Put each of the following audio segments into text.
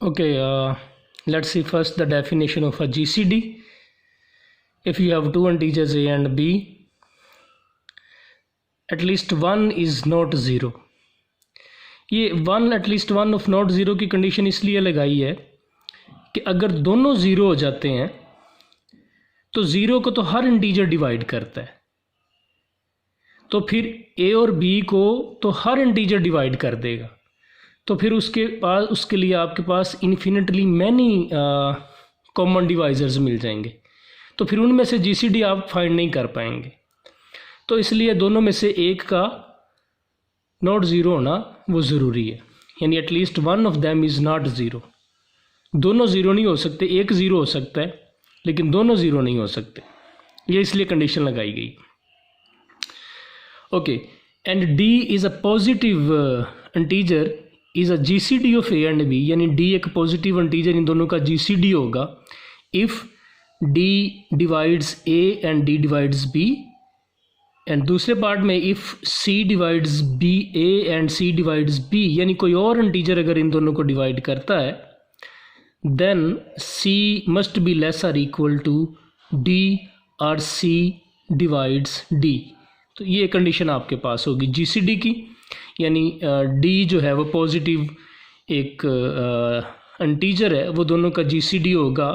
Okay, let's see first the definition of a GCD. If you have two integers a and b, at least one is not zero. ये one at least one of not zero की condition इसलिए लगाई है कि अगर दोनों zero हो जाते हैं तो ज़ीरो को तो हर इंटीजर डिवाइड करता है, तो फिर ए और बी को तो हर इंटीजर डिवाइड कर देगा, तो फिर उसके लिए आपके पास इन्फिनिटली मैनी कॉमन डिवाइजर्स मिल जाएंगे, तो फिर उनमें से जीसीडी आप फाइंड नहीं कर पाएंगे। तो इसलिए दोनों में से एक का नॉट ज़ीरो होना वो ज़रूरी है, यानी at least one of them is not zero. दोनों ज़ीरो नहीं हो सकते, एक ज़ीरो हो सकता है लेकिन दोनों ज़ीरो नहीं हो सकते, ये इसलिए कंडीशन लगाई गई। Okay, and D is a positive integer is a GCD of A and B, यानी डी एक पॉजिटिव इंटीजर इन दोनों का जीसीडी होगा if D divides A and D divides B, and दूसरे पार्ट में if C divides B A and C divides B, यानी कोई और इंटीजर अगर इन दोनों को डिवाइड करता है then C must be less or equal to D और सी डिवाइड्स डी। तो ये कंडीशन आपके पास होगी जीसीडी की, यानी डी जो है वो पॉजिटिव एक इंटीजर है, वो दोनों का जीसीडी होगा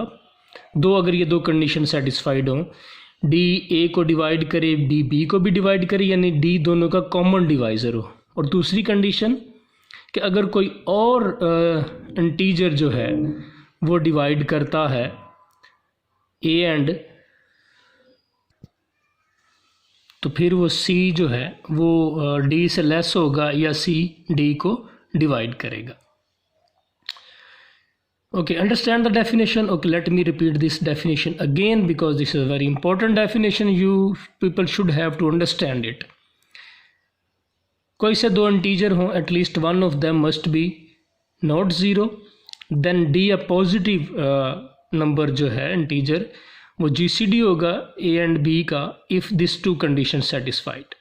दो, अगर ये दो कंडीशन सेटिस्फाइड हों, डी ए को डिवाइड करे, डी बी को भी डिवाइड करे, यानी डी दोनों का कॉमन डिवाइज़र हो। और दूसरी कंडीशन कि अगर कोई और इंटीजर जो है वो डिवाइड करता है ए एंड, तो फिर वो सी जो है वो डी से लेस होगा या सी डी को डिवाइड करेगा। Okay, understand the definition. Okay, let me repeat this definition again because this is a very important definition. You people should have to understand it. कोई से दो इंटीजर हों, at least one of them must be not zero, then D a positive number जो है integer वो GCD होगा A and B का if this two condition satisfied.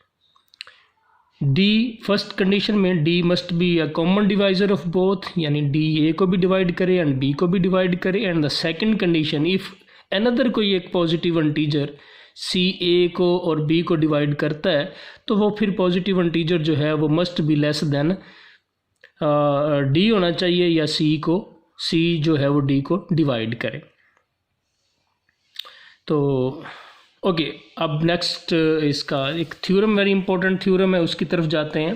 D first condition में D must be a common divisor of both, यानी D A को भी divide करे एंड बी को भी डिवाइड करे। And the second condition if another कोई एक पॉजिटिव इंटीजर सी ए को और बी को डिवाइड करता है तो वो फिर पॉजिटिव इंटीजर जो है वो must be less than D होना चाहिए, या सी जो है वो डी को डिवाइड करे। तो ओके, अब नेक्स्ट इसका एक थ्योरम, वेरी इंपॉर्टेंट थ्योरम है, उसकी तरफ जाते हैं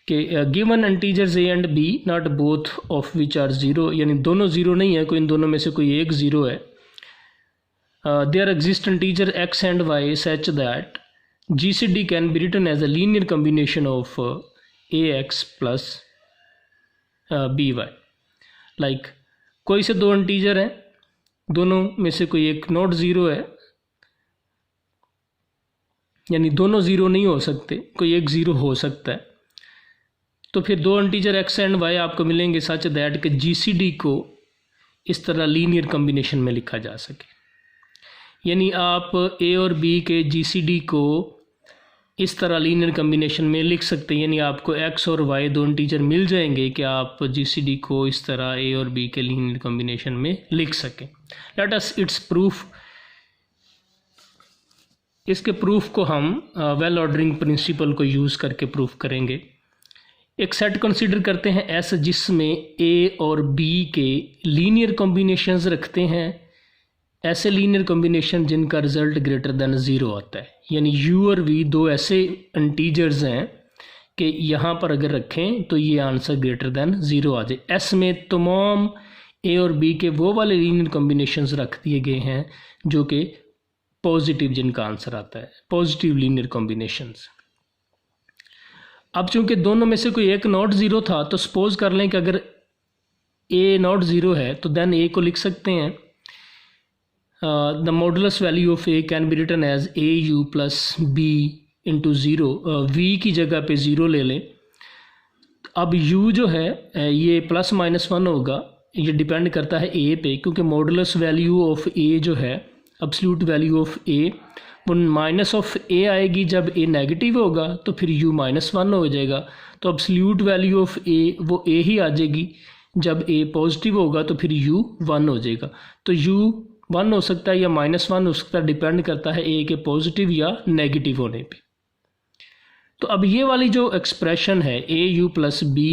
कि given integers A and B not both of which are zero, यानी दोनों ज़ीरो नहीं है, कोई इन दोनों में से कोई एक ज़ीरो है। There exist integer X and Y such that GCD can be written as a linear combination of A x plus B Y. Like कोई से दो इंटीजर हैं, दोनों में से कोई एक नॉट ज़ीरो है, यानी दोनों ज़ीरो नहीं हो सकते, कोई एक ज़ीरो हो सकता है, तो फिर दो इंटीजर एक्स एंड वाई आपको मिलेंगे सच दैट कि जीसीडी को इस तरह लीनियर कम्बिनेशन में लिखा जा सके। यानी आप ए और बी के जीसीडी को इस तरह लीनियर कम्बिनेशन में लिख सकते हैं, यानी आपको एक्स और वाई दो इंटीजर मिल जाएंगे कि आप जीसीडी को इस तरह ए और बी के लीनियर कम्बिनेशन में लिख सकें। लेट अस इट्स प्रूफ, इसके प्रूफ को हम वेल ऑर्डरिंग प्रिंसिपल को यूज़ करके प्रूफ करेंगे। एक सेट कंसीडर करते हैं एस जिसमें ए और बी के लीनियर कॉम्बिनेशंस रखते हैं, ऐसे लीनियर कॉम्बिनेशन जिनका रिजल्ट ग्रेटर देन ज़ीरो आता है, यानी यू और वी दो ऐसे इंटीजर्स हैं कि यहाँ पर अगर रखें तो ये आंसर ग्रेटर देन ज़ीरो आ जाए। एस में तमाम ए और बी के वो वाले लीनियर कॉम्बिनेशंस रख दिए गए हैं जो कि पॉजिटिव, जिनका आंसर आता है पॉजिटिव लीनियर कॉम्बिनेशंस। अब चूंकि दोनों में से कोई एक नॉट ज़ीरो था, तो सपोज कर लें कि अगर ए नॉट ज़ीरो है तो देन ए को लिख सकते हैं the modulus value of A can be written as A U plus B into zero, V की जगह पे ज़ीरो ले लें। अब यू जो है ये प्लस माइनस वन होगा, ये डिपेंड करता है ए पे, क्योंकि मॉडुलस वैल्यू ऑफ ए जो है एब्सोल्यूट वैल्यू ऑफ ए वो माइनस ऑफ ए आएगी, जब ए नेगेटिव होगा तो फिर यू माइनस वन हो जाएगा, तो एब्सोल्यूट वैल्यू ऑफ ए वो ए ही आ जाएगी, जब ए पॉजिटिव होगा तो फिर यू 1 हो जाएगा। तो यू 1 हो सकता है या -1 हो सकता है, डिपेंड करता है ए के पॉजिटिव या नेगेटिव होने पे। तो अब ये वाली जो एक्सप्रेशन है ए यू प्लस बी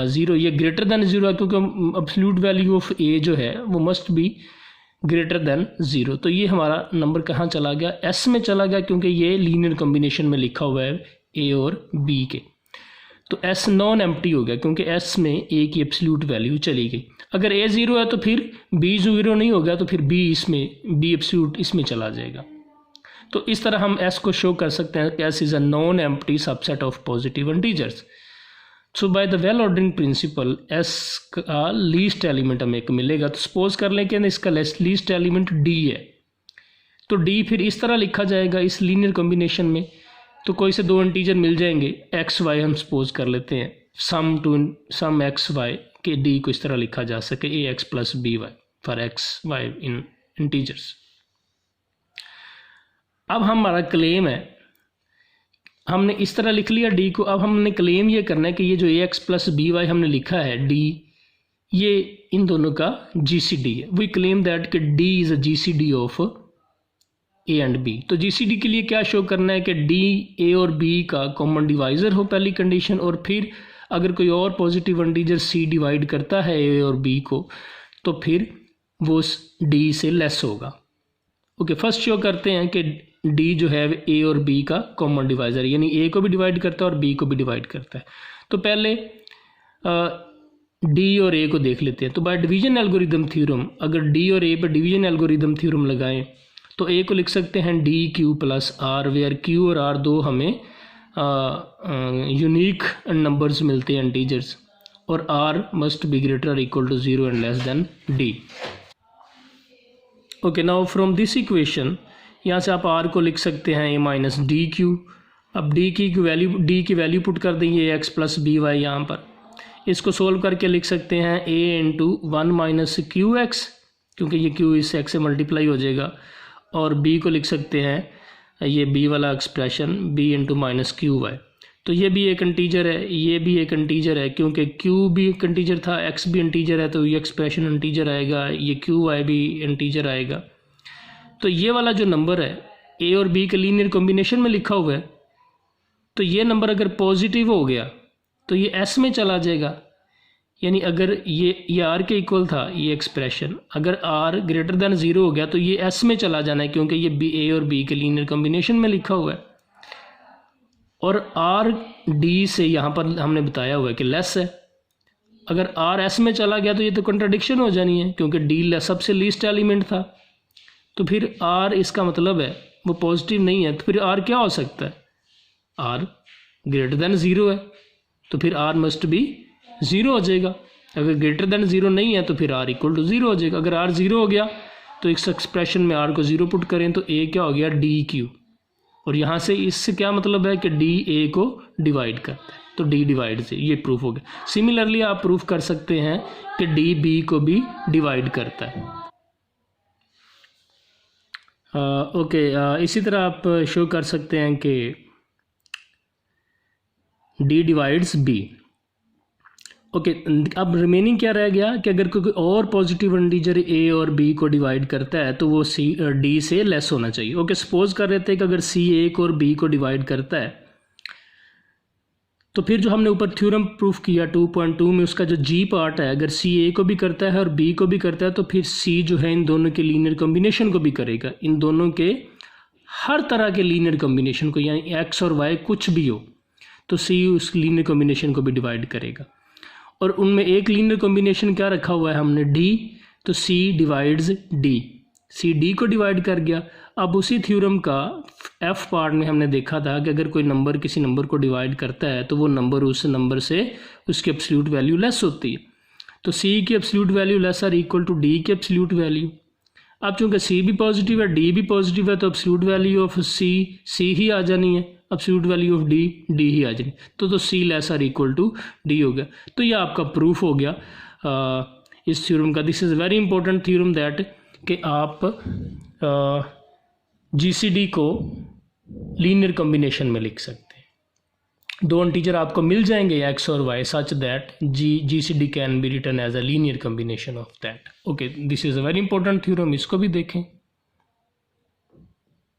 0, ये ग्रेटर देन 0 है, क्योंकि एब्सोल्यूट वैल्यू ऑफ ए जो है वो मस्ट बी ग्रेटर देन 0। तो ये हमारा नंबर कहाँ चला गया, एस में चला गया, क्योंकि ये लीनियर कॉम्बिनेशन में लिखा हुआ है ए और बी के। तो एस नॉन एम्प्टी हो गया, क्योंकि एस में ए की एब्सोल्यूट वैल्यू चली गई। अगर ए 0 है तो फिर बी 0 नहीं हो गया, तो फिर बी एब्सोल्यूट इसमें चला जाएगा। तो इस तरह हम एस को शो कर सकते हैं कि S is a non empty subset of positive integers. So by the well ordering principle S का लीस्ट एलिमेंट हमें एक मिलेगा। तो सपोज कर लें कि इसका लीस्ट एलिमेंट डी है, तो डी फिर इस तरह लिखा जाएगा इस लीनियर कॉम्बिनेशन में। तो कोई से दो इंटीजर मिल जाएंगे एक्स वाई, हम सपोज कर लेते हैं सम एक्स वाई के डी को इस तरह लिखा जा सके A x plus B y for x y in integers. अब हमारा क्लेम है, हमने इस तरह लिख लिया डी को। अब हमने क्लेम ये करना है कि ये जो ए एक्स प्लस बी वाई हमने लिखा है डी, ये इन दोनों का जीसीडी है। वी क्लेम दैट कि D is a GCD of A and B. तो जीसीडी के लिए क्या शो करना है कि डी ए और बी का कॉमन डिवाइज़र हो पहली कंडीशन, और फिर अगर कोई और पॉजिटिव इंटीजर सी डिवाइड करता है ए और बी को तो फिर वो डी से लेस होगा। ओके, फर्स्ट शो करते हैं कि डी जो है ए और बी का कॉमन डिवाइज़र, यानी ए को भी डिवाइड करता है और बी को भी डिवाइड करता है। तो पहले डी और ए को देख लेते हैं। तो बाय डिवीजन एल्गोरिदम थ्योरम, अगर डी और ए पर डिवीजन एल्गोरिदम थ्योरम लगाएं तो ए को लिख सकते हैं D Q plus R, where Q और आर दो हमें यूनिक नंबर्स मिलते हैं इंटीजर्स, और आर मस्ट बी ग्रेटर और equal to 0 and less than D. Okay, now from this equation यहाँ से आप आर को लिख सकते हैं ए माइनस डी क्यू। अब डी की वैल्यू पुट कर देंगे एक्स प्लस बी वाई यहाँ पर। इसको सोल्व करके लिख सकते हैं ए इंटू 1 माइनस क्यू एक्स, क्योंकि ये क्यू इस एक्स से मल्टीप्लाई हो जाएगा, और बी को लिख सकते हैं ये बी वाला expression B into minus Q Y. तो ये भी एक इंटीजर है, ये भी एक इंटीजर है, क्योंकि क्यू भी एक इंटीजर था, एक्स भी इंटीजर है, तो ये एक्सप्रेशन इंटीजर आएगा, ये क्यू वाई भी इंटीजर आएगा। तो ये वाला जो नंबर है ए और बी के लीनियर कॉम्बिनेशन में लिखा हुआ है, तो ये नंबर अगर पॉजिटिव हो गया तो ये एस में चला जाएगा। यानी अगर ये आर के इक्वल था ये एक्सप्रेशन, अगर आर ग्रेटर देन 0 हो गया तो ये एस में चला जाना है, क्योंकि ये बी ए और बी के लीनियर कॉम्बिनेशन में लिखा हुआ है। और आर डी से यहाँ पर हमने बताया हुआ है कि लेस है। अगर आर एस में चला गया तो ये तो कंट्राडिक्शन हो जानी है, क्योंकि डी सबसे लीस्ट एलिमेंट था। तो फिर आर इसका मतलब है वो पॉजिटिव नहीं है, तो फिर आर क्या हो सकता है, आर ग्रेटर देन 0 है, तो फिर आर मस्ट बी 0 हो जाएगा। अगर ग्रेटर देन 0 नहीं है तो फिर आर इक्वल टू 0 हो जाएगा। अगर आर 0 हो गया तो इस एक्सप्रेशन में आर को 0 पुट करें तो ए क्या हो गया डी क्यू, और यहाँ से इससे क्या मतलब है कि डी ए को डिवाइड करता है, तो डी डिवाइड से ये प्रूफ हो गया। सिमिलरली आप प्रूफ कर सकते हैं कि डी बी को भी डिवाइड करता है। इसी तरह आप शो कर सकते हैं कि डी डिवाइड्स बी। ओके, अब रिमेनिंग क्या रह गया कि अगर कोई और पॉजिटिव इंटीजर ए और बी को डिवाइड करता है तो वो सी डी से लेस होना चाहिए। ओके, सपोज कर रहे थे कि अगर सी ए और बी को डिवाइड करता है तो फिर जो हमने ऊपर थ्योरम प्रूफ किया 2.2 में, उसका जो जी पार्ट है अगर सी ए को भी करता है और बी को भी करता है तो फिर सी जो है इन दोनों के लीनियर कॉम्बिनेशन को भी करेगा, इन दोनों के हर तरह के लीनियर कॉम्बिनेशन को, यानी एक्स और वाई कुछ भी हो तो सी उस लीनियर कॉम्बिनेशन को भी डिवाइड करेगा। और उनमें एक लीनियर कॉम्बिनेशन क्या रखा हुआ है हमने डी, तो सी डिवाइड्स डी, सी डी को डिवाइड कर गया। अब उसी थ्योरम का एफ पार्ट में हमने देखा था कि अगर कोई नंबर किसी नंबर को डिवाइड करता है तो वो नंबर उस नंबर से उसकी एब्सोल्यूट वैल्यू लेस होती है। तो सी की absolute value less or equal to D की एब्सोल्यूट वैल्यू। अब चूँकि सी भी पॉजिटिव है डी भी पॉजिटिव है तो एब्सोल्यूट वैल्यू ऑफ सी ही आ जानी है, एब्सोल्यूट वैल्यू ऑफ डी ही आ जानी, तो C less or equal to D हो गया। तो ये आपका प्रूफ हो गया इस थ्योरम का। This is very important theorem that कि आप जीसीडी को लीनियर कॉम्बिनेशन में लिख सकते हैं। दो इंटीजर आपको मिल जाएंगे एक्स और Y such that GCD can be written as a linear combination of that. Okay, this is a very important theorem, इसको भी देखें।